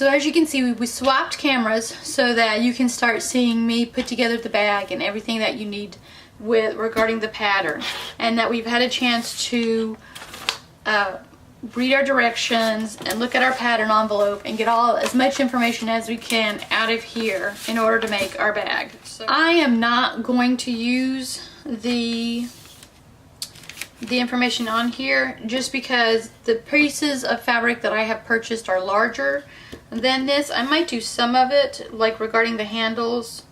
So as you can see, we swapped cameras so that you can start seeing me put together the bag and everything that you need regarding the pattern, and that we've had a chance to read our directions and look at our pattern envelope and get as much information as we can out of here in order to make our bag. So I am not going to use the information on here just because the pieces of fabric that I have purchased are larger than this. I might do some of it, like regarding the handles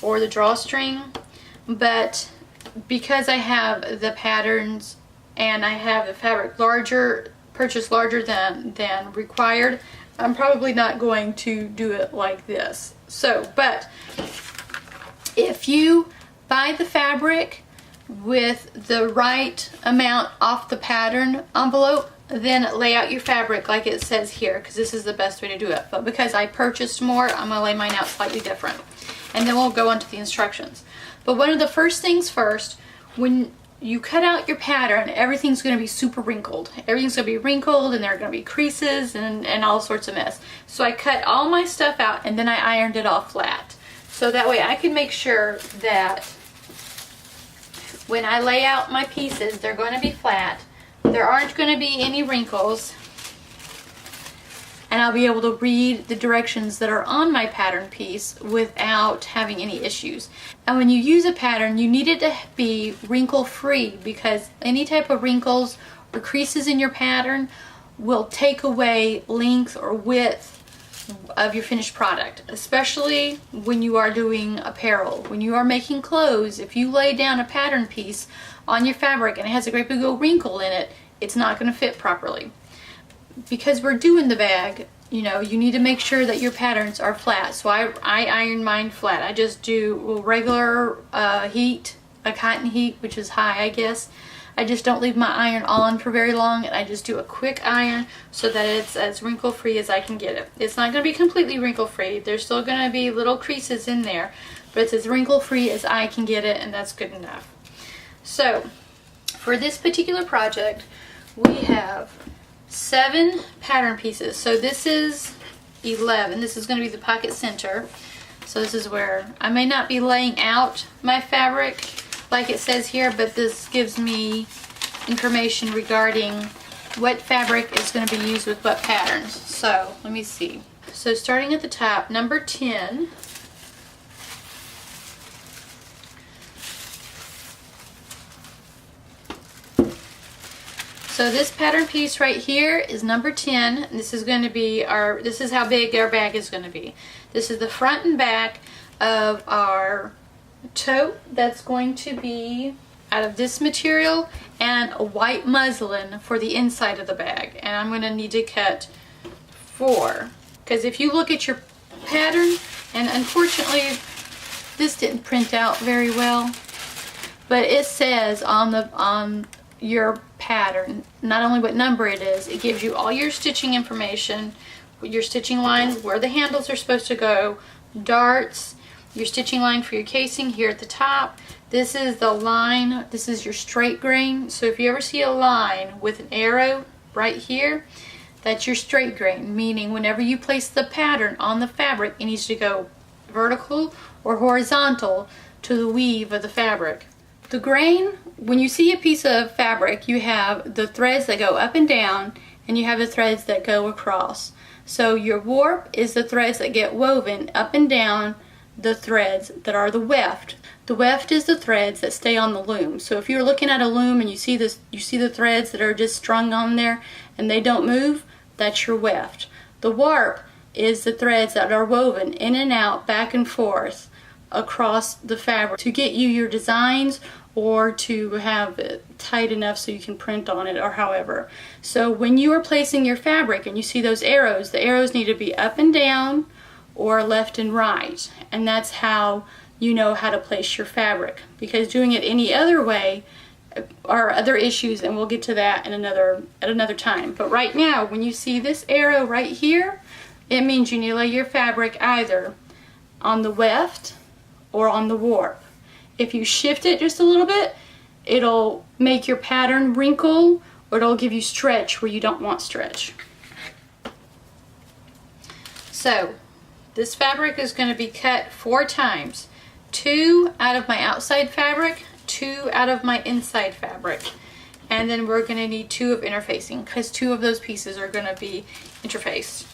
or the drawstring, but because I have the patterns and I have the fabric purchased larger than required, I'm probably not going to do it like this. So, but if you buy the fabric with the right amount off the pattern envelope, then lay out your fabric like it says here, because this is the best way to do it. But because I purchased more, I'm going to lay mine out slightly different. And then we'll go on to the instructions. But one of the first things first, when you cut out your pattern, everything's going to be super wrinkled. Everything's going to be wrinkled, and there are going to be creases and all sorts of mess. So I cut all my stuff out and then I ironed it all flat. So that way I can make sure that when I lay out my pieces, they're going to be flat. There aren't going to be any wrinkles. And I'll be able to read the directions that are on my pattern piece without having any issues. And when you use a pattern, you need it to be wrinkle free, because any type of wrinkles or creases in your pattern will take away length or width of your finished product, especially when you are doing apparel. When you are making clothes, if you lay down a pattern piece on your fabric and it has a great big old wrinkle in it, it's not going to fit properly. Because we're doing the bag, you know, you need to make sure that your patterns are flat. So I iron mine flat. I just do regular heat, a cotton heat, which is high, I guess. I just don't leave my iron on for very long, and I just do a quick iron so that it's as wrinkle free as I can get it. It's not going to be completely wrinkle free. There's still going to be little creases in there, but it's as wrinkle free as I can get it, and that's good enough. So for this particular project, we have 7 pattern pieces. So this is 11. This is going to be the pocket center. So this is where I may not be laying out my fabric like it says here, but this gives me information regarding what fabric is going to be used with what patterns. So let me see. So starting at the top, number 10. So this pattern piece right here is number 10. And this is going to be this is how big our bag is going to be. This is the front and back of our tote that's going to be out of this material and a white muslin for the inside of the bag. And I'm going to need to cut 4. Because if you look at your pattern, and unfortunately this didn't print out very well, but it says on your pattern not only what number it is, it gives you all your stitching information, your stitching lines, where the handles are supposed to go, darts, your stitching line for your casing here at the top. This is the line, this is your straight grain. So if you ever see a line with an arrow right here, that's your straight grain, meaning whenever you place the pattern on the fabric, it needs to go vertical or horizontal to the weave of the fabric. The grain, when you see a piece of fabric, you have the threads that go up and down, and you have the threads that go across. So your warp is the threads that get woven up and down the threads that are the weft. The weft is the threads that stay on the loom. So if you're looking at a loom and you see the threads that are just strung on there and they don't move, that's your weft. The warp is the threads that are woven in and out, back and forth across the fabric to get you your designs or to have it tight enough so you can print on it, or however. So when you are placing your fabric and you see those arrows, the arrows need to be up and down or left and right, and that's how you know how to place your fabric. Because doing it any other way are other issues, and we'll get to that at another time. But right now, when you see this arrow right here, it means you need to lay your fabric either on the weft or on the warp. If you shift it just a little bit, it'll make your pattern wrinkle, or it'll give you stretch where you don't want stretch. So this fabric is going to be cut 4 times. 2 out of my outside fabric, 2 out of my inside fabric. And then we're going to need 2 of interfacing because 2 of those pieces are going to be interfaced.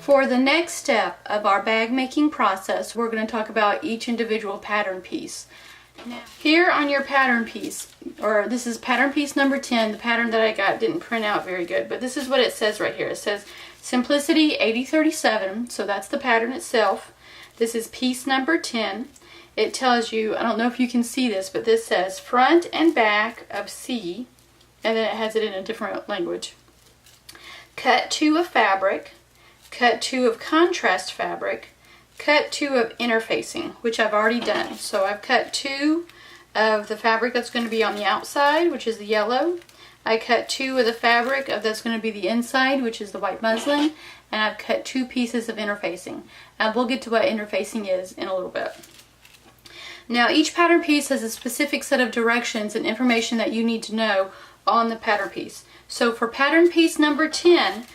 For the next step of our bag making process, we're going to talk about each individual pattern piece. Now, here on your pattern piece, or this is pattern piece number 10, the pattern that I got didn't print out very good, but this is what it says right here. It says Simplicity 8037, so that's the pattern itself. This is piece number 10. It tells you, I don't know if you can see this, but this says front and back of C, and then it has it in a different language. Cut 2 of fabric, cut 2 of contrast fabric, cut 2 of interfacing, which I've already done. So I've cut 2 of the fabric that's going to be on the outside, which is the yellow. I cut 2 of the fabric that's going to be the inside, which is the white muslin, and I've cut 2 pieces of interfacing. And we'll get to what interfacing is in a little bit. Now each pattern piece has a specific set of directions and information that you need to know on the pattern piece. So for pattern piece number 10,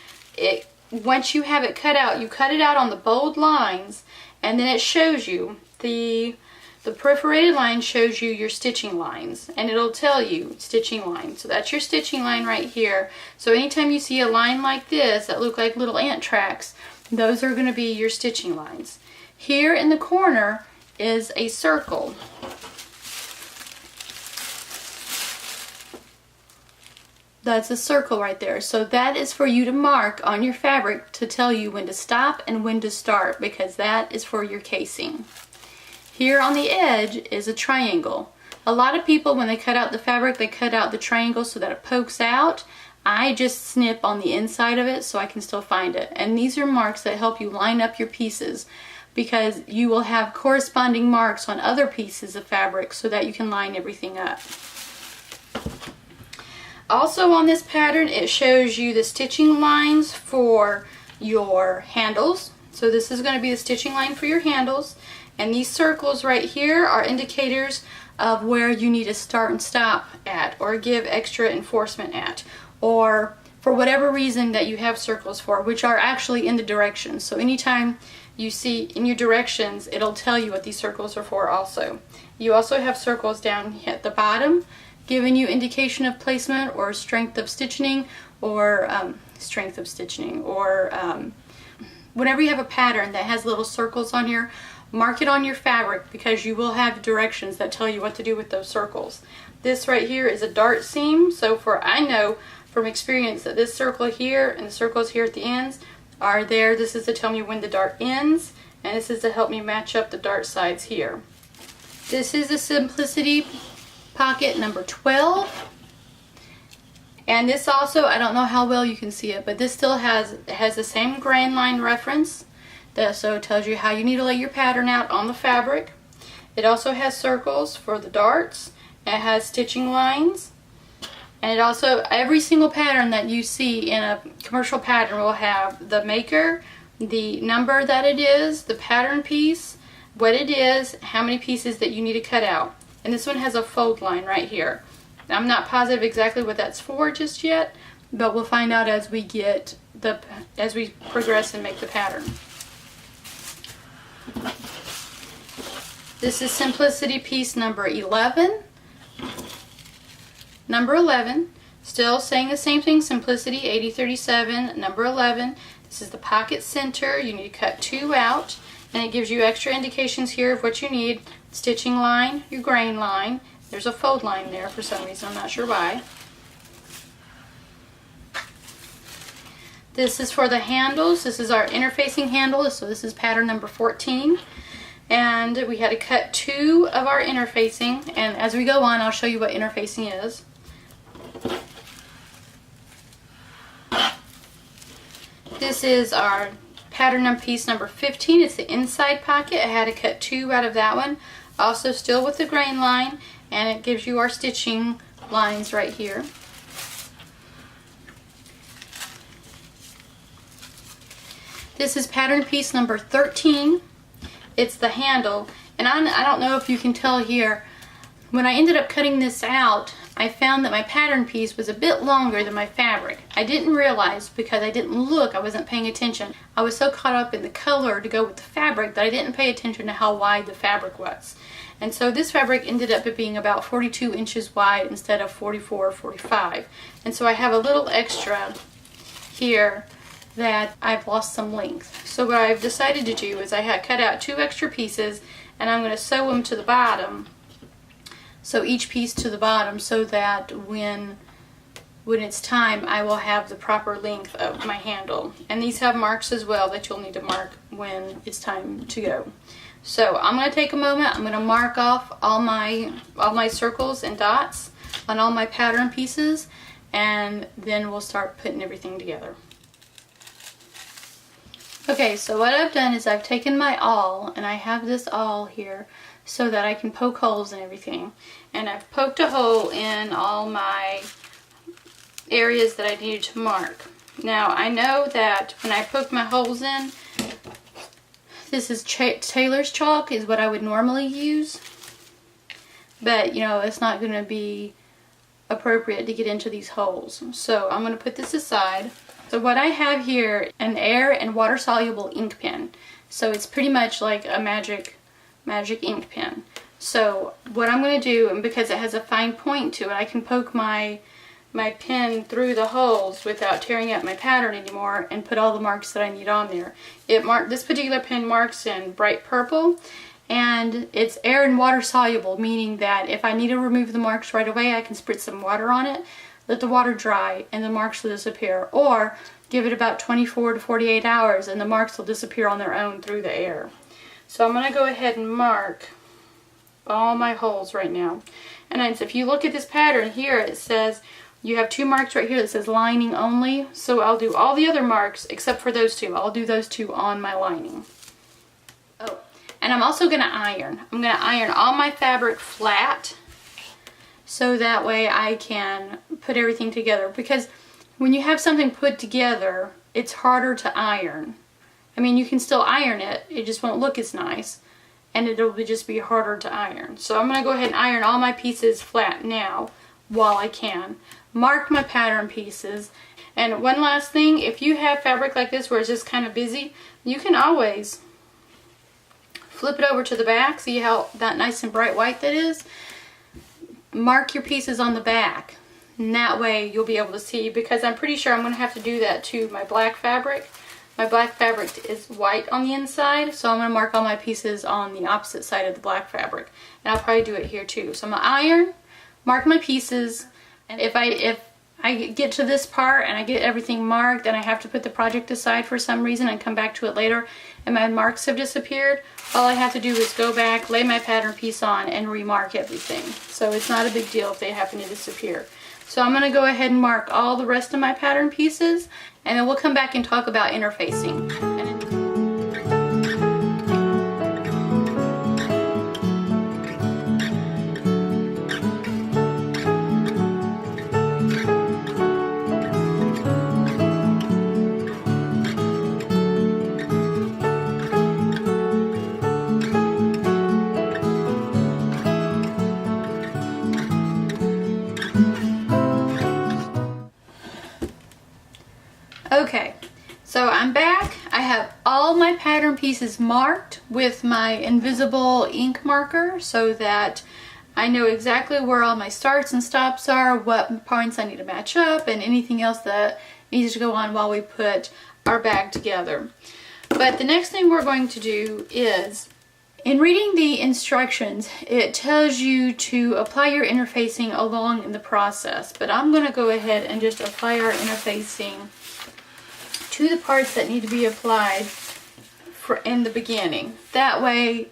once you have it cut out, you cut it out on the bold lines, and then it shows you the perforated line shows you your stitching lines, and it'll tell you stitching line. So that's your stitching line right here. So anytime you see a line like this that look like little ant tracks, those are going to be your stitching lines. Here in the corner is a circle. That's a circle right there. So that is for you to mark on your fabric to tell you when to stop and when to start, because that is for your casing. Here on the edge is a triangle. A lot of people, when they cut out the fabric, they cut out the triangle so that it pokes out. I just snip on the inside of it so I can still find it. And these are marks that help you line up your pieces, because you will have corresponding marks on other pieces of fabric so that you can line everything up. Also on this pattern, it shows you the stitching lines for your handles. So this is going to be the stitching line for your handles, and these circles right here are indicators of where you need to start and stop at, or give extra enforcement at, or for whatever reason that you have circles for, which are actually in the directions. So anytime you see in your directions, it'll tell you what these circles are for also. You also have circles down at the bottom giving you indication of placement or strength of stitching, or whenever you have a pattern that has little circles on here, mark it on your fabric, because you will have directions that tell you what to do with those circles. This right here is a dart seam, so I know from experience that this circle here and the circles here at the ends are there. This is to tell me when the dart ends, and this is to help me match up the dart sides here. This is the Simplicity pocket number 12. And this also, I don't know how well you can see it, but this still has the same grain line reference. That so it tells you how you need to lay your pattern out on the fabric. It also has circles for the darts. It has stitching lines. And it also, every single pattern that you see in a commercial pattern will have the maker, the number that it is, the pattern piece, what it is, how many pieces that you need to cut out. And this one has a fold line right here. I'm not positive exactly what that's for just yet, but we'll find out as we progress and make the pattern. This is Simplicity piece number 11. Number 11, still saying the same thing, Simplicity 8037, number 11. This is the pocket center. You need to cut 2 out, and it gives you extra indications here of what you need. Stitching line, your grain line. There's a fold line there for some reason, I'm not sure why. This is for the handles. This is our interfacing handle, so this is pattern number 14. And we had to cut 2 of our interfacing, and as we go on, I'll show you what interfacing is. This is our pattern piece number 15. It's the inside pocket. I had to cut 2 out of that one. Also still with the grain line, and it gives you our stitching lines right here. This is pattern piece number 13. It's the handle, and I don't know if you can tell here, when I ended up cutting this out, I found that my pattern piece was a bit longer than my fabric. I didn't realize because I didn't look, I wasn't paying attention. I was so caught up in the color to go with the fabric that I didn't pay attention to how wide the fabric was. And so this fabric ended up being about 42 inches wide instead of 44 or 45. And so I have a little extra here that I've lost some length. So what I've decided to do is I had cut out 2 extra pieces, and I'm going to sew them to the bottom. So each piece to the bottom, so that when it's time, I will have the proper length of my handle. And these have marks as well that you'll need to mark when it's time to go. So I'm going to take a moment. I'm going to mark off all my circles and dots on all my pattern pieces, and then we'll start putting everything together. Okay, so what I've done is I've taken my awl, and I have this awl here so that I can poke holes in everything. And I've poked a hole in all my areas that I needed to mark. Now I know that when I poke my holes in, this is tailor's chalk is what I would normally use. But you know, it's not going to be appropriate to get into these holes. So I'm going to put this aside. So what I have here, an air and water soluble ink pen. So it's pretty much like a magic ink pen. So what I'm going to do, and because it has a fine point to it, I can poke my pen through the holes without tearing up my pattern anymore, and put all the marks that I need on there. This particular pen marks in bright purple, and it's air and water soluble, meaning that if I need to remove the marks right away, I can spritz some water on it, let the water dry, and the marks will disappear. Or give it about 24 to 48 hours and the marks will disappear on their own through the air. So I'm going to go ahead and mark all my holes right now. And if you look at this pattern here, it says you have 2 marks right here that says lining only. So I'll do all the other marks except for those 2. I'll do those 2 on my lining. Oh, and I'm also going to iron. I'm going to iron all my fabric flat so that way I can put everything together. Because when you have something put together, it's harder to iron. I mean, you can still iron it, it just won't look as nice, and it'll just be harder to iron. So I'm going to go ahead and iron all my pieces flat now while I can. Mark my pattern pieces. And one last thing, if you have fabric like this where it's just kind of busy, you can always flip it over to the back. See how that nice and bright white that is? Mark your pieces on the back, and that way you'll be able to see, because I'm pretty sure I'm going to have to do that to my black fabric. My black fabric is white on the inside, so I'm going to mark all my pieces on the opposite side of the black fabric, and I'll probably do it here too. So I'm going to iron, mark my pieces, and if I get to this part and I get everything marked and I have to put the project aside for some reason and come back to it later and my marks have disappeared, all I have to do is go back, lay my pattern piece on, and remark everything. So it's not a big deal if they happen to disappear. So I'm going to go ahead and mark all the rest of my pattern pieces, and then we'll come back and talk about interfacing. Okay, so I'm back. I have all my pattern pieces marked with my invisible ink marker so that I know exactly where all my starts and stops are, what points I need to match up, and anything else that needs to go on while we put our bag together. But the next thing we're going to do is, in reading the instructions, it tells you to apply your interfacing along in the process, but I'm going to go ahead and just apply our interfacing to the parts that need to be applied in the beginning. That way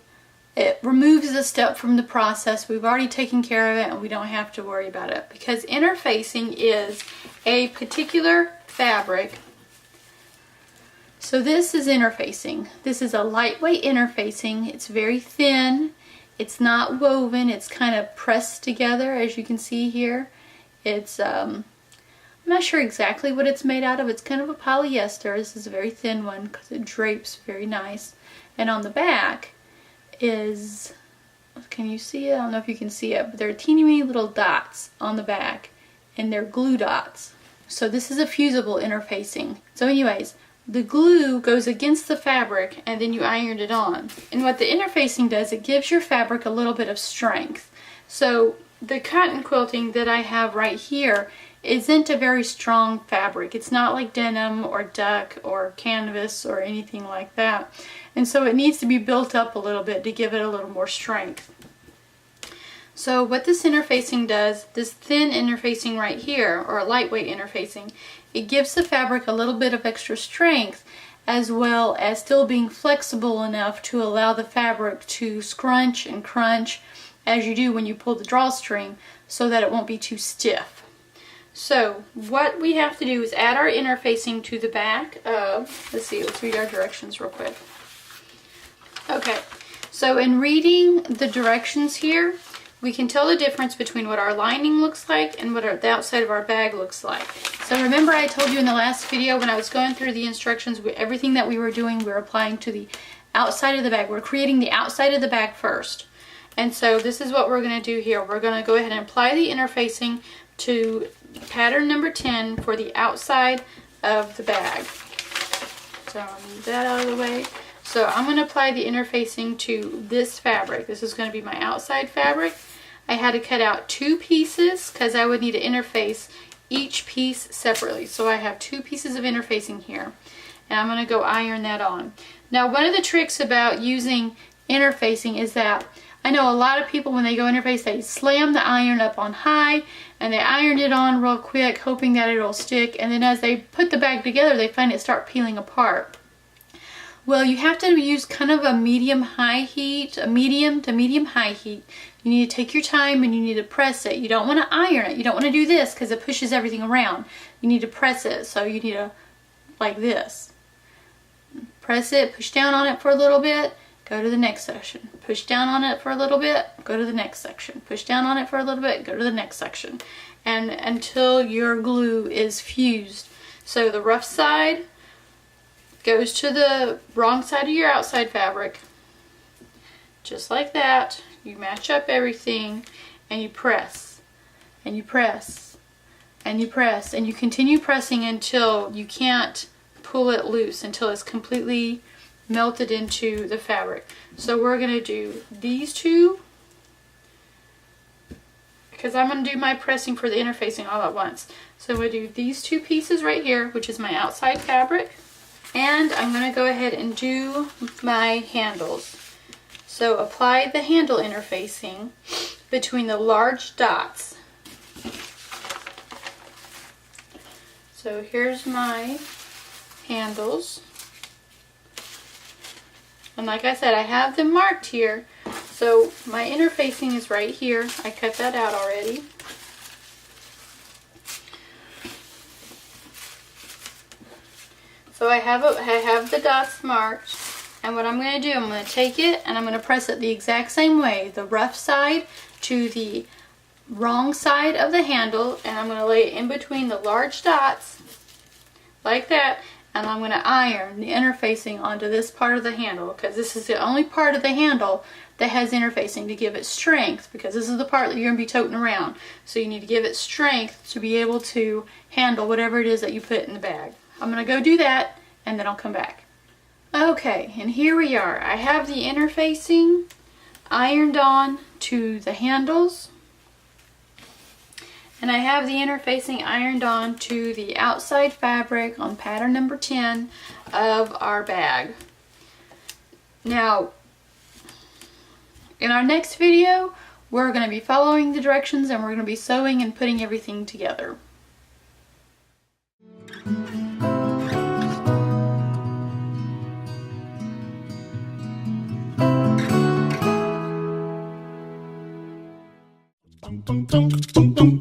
it removes a step from the process. We've already taken care of it and we don't have to worry about it, because interfacing is a particular fabric. So this is interfacing. This is a lightweight interfacing. It's very thin. It's not woven. It's kind of pressed together, as you can see here. It's I'm not sure exactly what it's made out of. It's kind of a polyester. This is a very thin one because it drapes very nice. And on the back is, can you see it? I don't know if you can see it, but there are teeny weeny little dots on the back, and they're glue dots. So this is a fusible interfacing. So anyways, the glue goes against the fabric and then you ironed it on. And what the interfacing does, it gives your fabric a little bit of strength. So the cotton quilting that I have right here isn't a very strong fabric. It's not like denim or duck or canvas or anything like that. And so it needs to be built up a little bit to give it a little more strength. So what this interfacing does, this thin interfacing right here, or lightweight interfacing, it gives the fabric a little bit of extra strength, as well as still being flexible enough to allow the fabric to scrunch and crunch as you do when you pull the drawstring, so that it won't be too stiff. So what we have to do is add our interfacing to the back of, let's read our directions real quick. Okay, so in reading the directions here, we can tell the difference between what our lining looks like and what the outside of our bag looks like. So remember I told you in the last video when I was going through the instructions, everything that we were doing, we were applying to the outside of the bag. We're creating the outside of the bag first. And so this is what we're going to do here. We're going to go ahead and apply the interfacing to pattern number 10 for the outside of the bag. So I'll move that out of the way. So I'm going to apply the interfacing to this fabric. This is going to be my outside fabric. I had to cut out 2 pieces because I would need to interface each piece separately. So I have 2 pieces of interfacing here, and I'm going to go iron that on. Now, one of the tricks about using interfacing is that I know a lot of people, when they go interface, they slam the iron up on high and they iron it on real quick, hoping that it'll stick, and then as they put the bag together, they find it start peeling apart. Well, you have to use kind of a medium-high heat, a medium to medium-high heat. You need to take your time and you need to press it. You don't want to iron it. You don't want to do this because it pushes everything around. You need to press it, so you need to, like this. Press it, push down on it for a little bit, go to the next section. Push down on it for a little bit, go to the next section. Push down on it for a little bit, go to the next section. And until your glue is fused. So the rough side goes to the wrong side of your outside fabric. Just like that. You match up everything and you press. And you press. And you press. And you continue pressing until you can't pull it loose, until it's completely melted into the fabric. So we're going to do these two, because I'm going to do my pressing for the interfacing all at once. So I'm going to do these two pieces right here, which is my outside fabric, and I'm going to go ahead and do my handles. So apply the handle interfacing between the large dots. So here's my handles. And like I said, I have them marked here. So my interfacing is right here. I cut that out already. So I have the dots marked. And what I'm going to do, I'm going to take it and I'm going to press it the exact same way. The rough side to the wrong side of the handle. And I'm going to lay it in between the large dots. Like that. And I'm going to iron the interfacing onto this part of the handle, because this is the only part of the handle that has interfacing to give it strength, because this is the part that you're going to be toting around. So you need to give it strength to be able to handle whatever it is that you put in the bag. I'm going to go do that and then I'll come back. Okay, and here we are. I have the interfacing ironed on to the handles. And I have the interfacing ironed on to the outside fabric on pattern number 10 of our bag. Now, in our next video, we're going to be following the directions and we're going to be sewing and putting everything together. Dum, dum, dum, dum, dum.